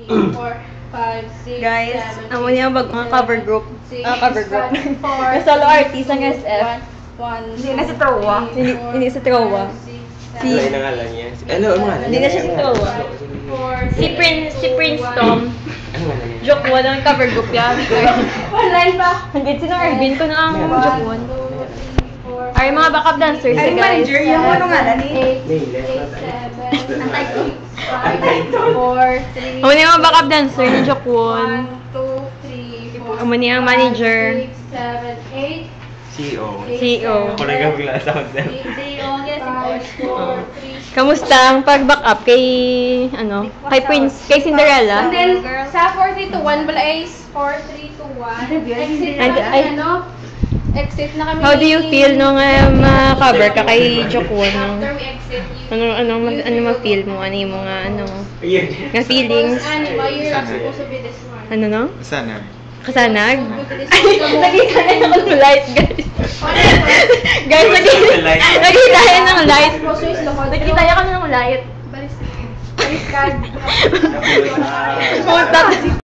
Guys, amo niya mga cover group. Cover group. Yung solo artist ang SF. Hindi na si Trowa. Hindi si Trowa. Ano yung nangalan niya? Ano ang ngalan? Hindi na siya si Trowa. Si Prince Tom. Ano ngalan niya? Joke one ang cover group yan. Online pa. Hindi, sino Arvin ko na ang joke one. Ay, mga backup dancers Ay, guys. manager, yung ano nga na ni? Amo niya mga backup dancer ni joke one. Amo niya ang manager. CEO. CEO. Ako nagkabigla sa hotel. Kamusta ang pag-backup kay kay Cinderella? And then, sa 4-3-2-1, bala is 4-3-2-1. Exit na kami. How do you feel nung cover ka kay Jokwon? After we exit, Ano ma-feel mo? Ano yung mga Ayun. nga feelings? you're supposed to be this one. Ano no? Sana. Kasanag? Nakita na ng light, guys. Guys, nakita yan ng light. Nakita yan kami ng light. Baliskad. Napulot na. Pumunta.